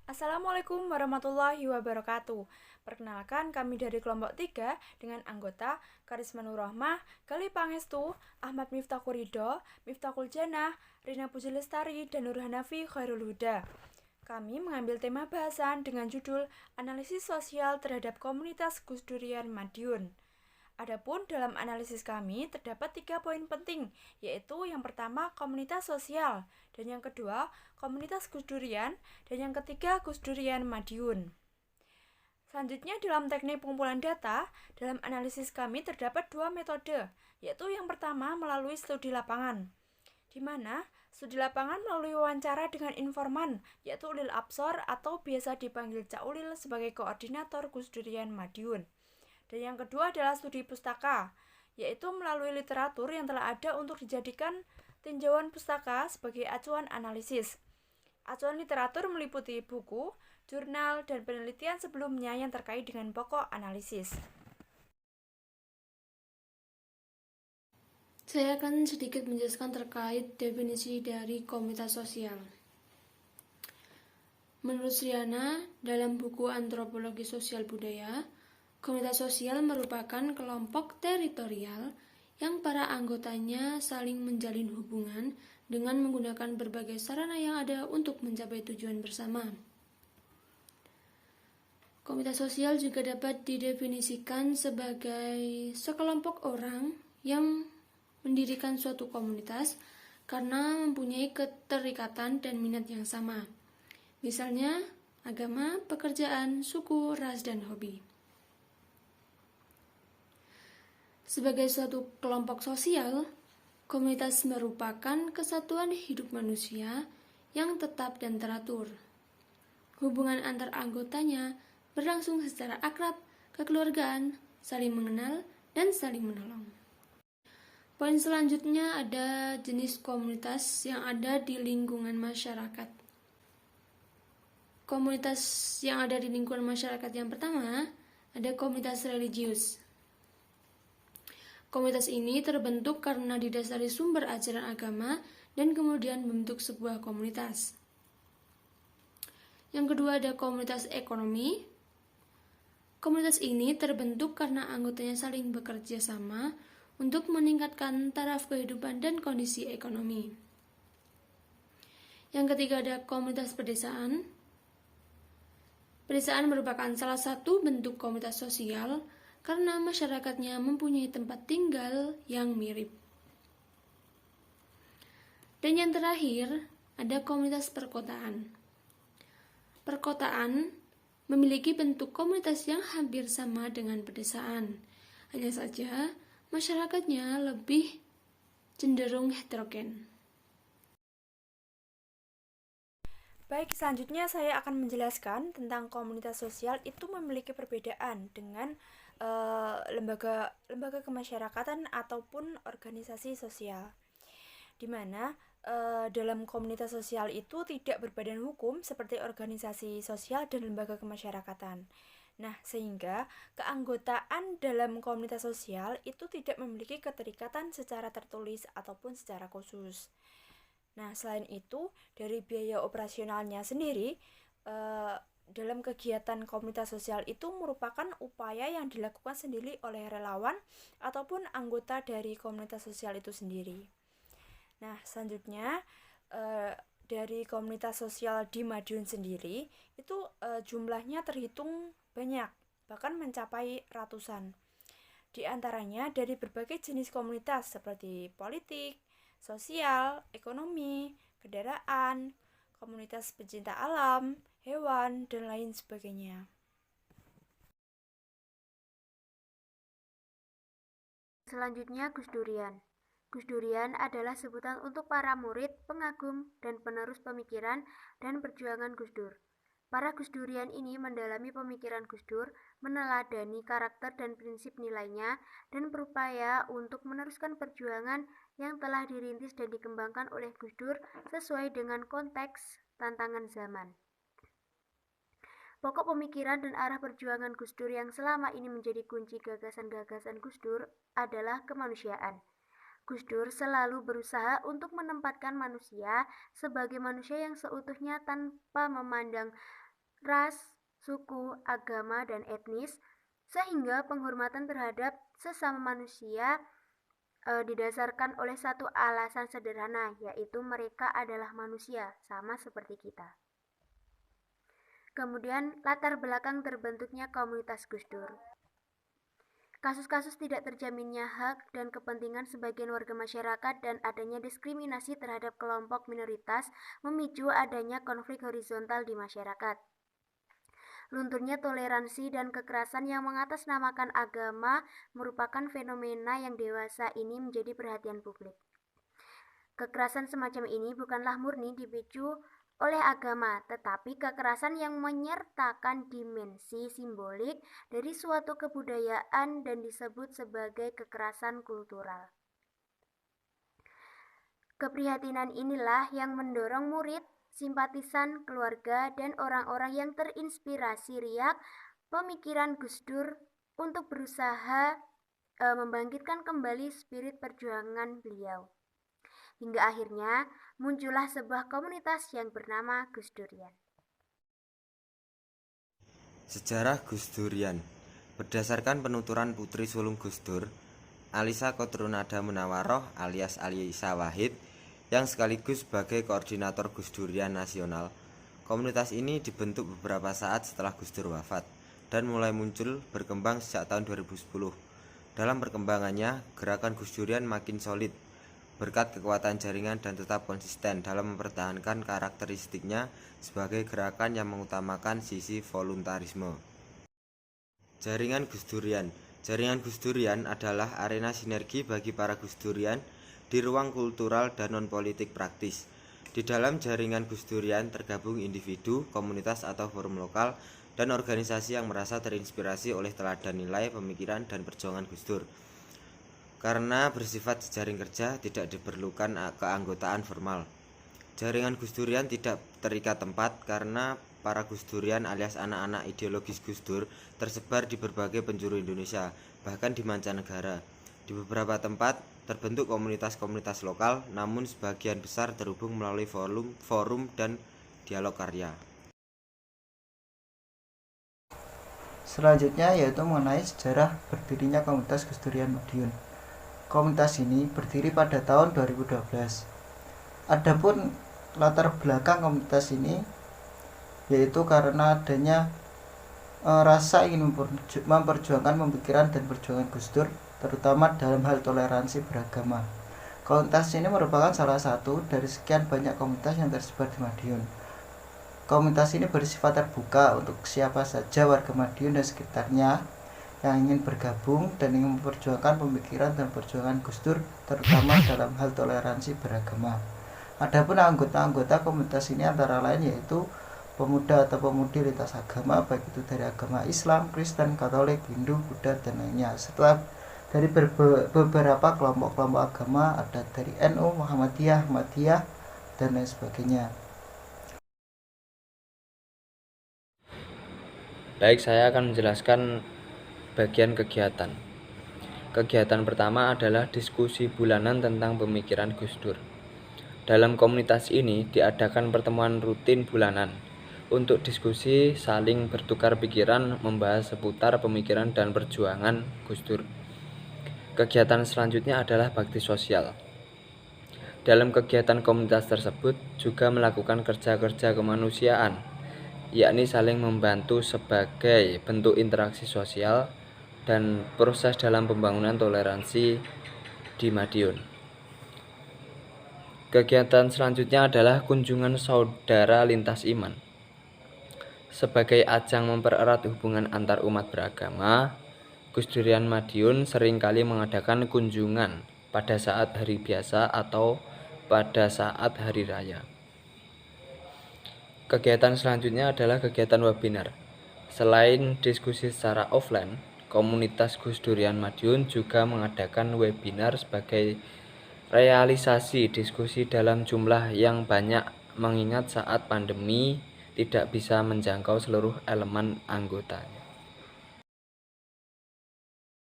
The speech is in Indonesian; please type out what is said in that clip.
Assalamualaikum warahmatullahi wabarakatuh. Perkenalkan kami dari kelompok 3 dengan anggota Karisma Nurrohmah, Gali Pangestu, Ahmad Miftahul Ridho, Miftahul Janah, Rina Puji Lestari, dan Nur Hanafi Khairul Huda. Kami mengambil tema bahasan dengan judul Analisis Sosial terhadap Komunitas Gus Durian Madiun. Adapun dalam analisis kami terdapat 3 poin penting, yaitu yang pertama komunitas sosial, dan yang kedua komunitas Gus Durian, dan yang ketiga Gus Durian Madiun. Selanjutnya dalam teknik pengumpulan data, dalam analisis kami terdapat 2 metode, yaitu yang pertama melalui studi lapangan, di mana studi lapangan melalui wawancara dengan informan, yaitu Ulil Absor atau biasa dipanggil Cak Ulil sebagai koordinator Gus Durian Madiun. Dan yang kedua adalah studi pustaka, yaitu melalui literatur yang telah ada untuk dijadikan tinjauan pustaka sebagai acuan analisis. Acuan literatur meliputi buku, jurnal, dan penelitian sebelumnya yang terkait dengan pokok analisis. Saya akan sedikit menjelaskan terkait definisi dari komunitas sosial. Menurut Sriana, dalam buku Antropologi Sosial Budaya, komunitas sosial merupakan kelompok teritorial yang para anggotanya saling menjalin hubungan dengan menggunakan berbagai sarana yang ada untuk mencapai tujuan bersama. Komunitas sosial juga dapat didefinisikan sebagai sekelompok orang yang mendirikan suatu komunitas karena mempunyai keterikatan dan minat yang sama. Misalnya, agama, pekerjaan, suku, ras, dan hobi. Sebagai suatu kelompok sosial, komunitas merupakan kesatuan hidup manusia yang tetap dan teratur. Hubungan antar anggotanya berlangsung secara akrab, kekeluargaan, saling mengenal, dan saling menolong. Poin selanjutnya ada jenis komunitas yang ada di lingkungan masyarakat. Komunitas yang ada di lingkungan masyarakat yang pertama ada komunitas religius. Komunitas ini terbentuk karena didasari sumber ajaran agama dan kemudian membentuk sebuah komunitas. Yang kedua ada komunitas ekonomi. Komunitas ini terbentuk karena anggotanya saling bekerja sama untuk meningkatkan taraf kehidupan dan kondisi ekonomi. Yang ketiga ada komunitas pedesaan. Pedesaan merupakan salah satu bentuk komunitas sosial karena masyarakatnya mempunyai tempat tinggal yang mirip. Dan yang terakhir, ada komunitas perkotaan. Perkotaan memiliki bentuk komunitas yang hampir sama dengan pedesaan. Hanya saja, masyarakatnya lebih cenderung heterogen. Baik, selanjutnya saya akan menjelaskan tentang komunitas sosial itu memiliki perbedaan dengan lembaga kemasyarakatan ataupun organisasi sosial, di mana dalam komunitas sosial itu tidak berbadan hukum seperti organisasi sosial dan lembaga kemasyarakatan. Nah, sehingga keanggotaan dalam komunitas sosial itu tidak memiliki keterikatan secara tertulis ataupun secara khusus. Nah, selain itu, dari biaya operasionalnya sendiri, dalam kegiatan komunitas sosial itu merupakan upaya yang dilakukan sendiri oleh relawan ataupun anggota dari komunitas sosial itu sendiri. Nah, selanjutnya dari komunitas sosial di Madiun sendiri itu jumlahnya terhitung banyak, bahkan mencapai ratusan. Di antaranya dari berbagai jenis komunitas seperti politik, sosial, ekonomi, kendaraan, komunitas pecinta alam, hewan, dan lain sebagainya. Selanjutnya Gus Durian. Gus Durian adalah sebutan untuk para murid, pengagum, dan penerus pemikiran dan perjuangan Gus Dur. Para Gus Durian ini mendalami pemikiran Gus Dur, meneladani karakter dan prinsip nilainya, dan berupaya untuk meneruskan perjuangan yang telah dirintis dan dikembangkan oleh Gus Dur sesuai dengan konteks tantangan zaman. Pokok pemikiran dan arah perjuangan Gus Dur yang selama ini menjadi kunci gagasan-gagasan Gus Dur adalah kemanusiaan. Gus Dur selalu berusaha untuk menempatkan manusia sebagai manusia yang seutuhnya tanpa memandang ras, suku, agama, dan etnis, sehingga penghormatan terhadap sesama manusia didasarkan oleh satu alasan sederhana, yaitu mereka adalah manusia, sama seperti kita. Kemudian, latar belakang terbentuknya komunitas Gus Dur. Kasus-kasus tidak terjaminnya hak dan kepentingan sebagian warga masyarakat dan adanya diskriminasi terhadap kelompok minoritas memicu adanya konflik horizontal di masyarakat. Lunturnya toleransi dan kekerasan yang mengatasnamakan agama merupakan fenomena yang dewasa ini menjadi perhatian publik. Kekerasan semacam ini bukanlah murni dipicu oleh agama, tetapi kekerasan yang menyertakan dimensi simbolik dari suatu kebudayaan dan disebut sebagai kekerasan kultural. Keprihatinan inilah yang mendorong murid, simpatisan, keluarga, dan orang-orang yang terinspirasi riak pemikiran Gus Dur untuk berusaha membangkitkan kembali spirit perjuangan beliau. Hingga akhirnya muncullah sebuah komunitas yang bernama Gus Durian. Sejarah Gus Durian. Berdasarkan penuturan Putri Sulung Gus Dur, Alisa Kotrunada Munawaroh alias Alisa Wahid, yang sekaligus sebagai koordinator Gus Durian Nasional. Komunitas ini dibentuk beberapa saat setelah Gus Dur wafat dan mulai muncul berkembang sejak tahun 2010. Dalam perkembangannya, gerakan Gus Durian makin solid berkat kekuatan jaringan dan tetap konsisten dalam mempertahankan karakteristiknya sebagai gerakan yang mengutamakan sisi voluntarisme. Jaringan Gus Durian. Jaringan Gus Durian adalah arena sinergi bagi para Gus Durian di ruang kultural dan non-politik praktis. Di dalam jaringan Gus Durian tergabung individu, komunitas atau forum lokal, dan organisasi yang merasa terinspirasi oleh teladan nilai, pemikiran, dan perjuangan Gus Dur. Karena bersifat jejaring kerja, tidak diperlukan keanggotaan formal. Jaringan Gus Durian tidak terikat tempat karena para Gus Durian alias anak-anak ideologis Gus Dur tersebar di berbagai penjuru Indonesia, bahkan di mancanegara. Di beberapa tempat terbentuk komunitas-komunitas lokal, namun sebagian besar terhubung melalui forum dan dialog karya. Selanjutnya yaitu mengenai sejarah berdirinya komunitas Gus Durian Madiun. Komunitas ini berdiri pada tahun 2012. Adapun latar belakang komunitas ini yaitu karena adanya rasa ingin memperjuangkan pemikiran dan perjuangan Gus Dur, terutama dalam hal toleransi beragama. Komunitas ini merupakan salah satu dari sekian banyak komunitas yang tersebar di Madiun. Komunitas ini bersifat terbuka untuk siapa saja warga Madiun dan sekitarnya yang ingin bergabung dan ingin memperjuangkan pemikiran dan perjuangan Gus Dur, terutama dalam hal toleransi beragama. Adapun anggota-anggota komunitas ini antara lain yaitu pemuda atau pemudi lintas agama, baik itu dari agama Islam, Kristen, Katolik, Hindu, Buddha, dan lainnya. Setelah dari beberapa kelompok-kelompok agama, ada dari NU, Muhammadiyah, Ahmadiyah, dan lain sebagainya. Baik, saya akan menjelaskan bagian kegiatan. Kegiatan pertama adalah diskusi bulanan tentang pemikiran Gus Dur. Dalam komunitas ini diadakan pertemuan rutin bulanan untuk diskusi, saling bertukar pikiran, membahas seputar pemikiran dan perjuangan Gus Dur. Kegiatan selanjutnya adalah bakti sosial. Dalam kegiatan komunitas tersebut juga melakukan kerja-kerja kemanusiaan, yakni saling membantu sebagai bentuk interaksi sosial dan proses dalam pembangunan toleransi di Madiun. Kegiatan selanjutnya adalah kunjungan saudara lintas iman. Sebagai ajang mempererat hubungan antar umat beragama, Gus Durian Madiun seringkali mengadakan kunjungan pada saat hari biasa atau pada saat hari raya. Kegiatan selanjutnya adalah kegiatan webinar. Selain diskusi secara offline, komunitas Gus Durian Madiun juga mengadakan webinar sebagai realisasi diskusi dalam jumlah yang banyak, mengingat saat pandemi tidak bisa menjangkau seluruh elemen anggotanya.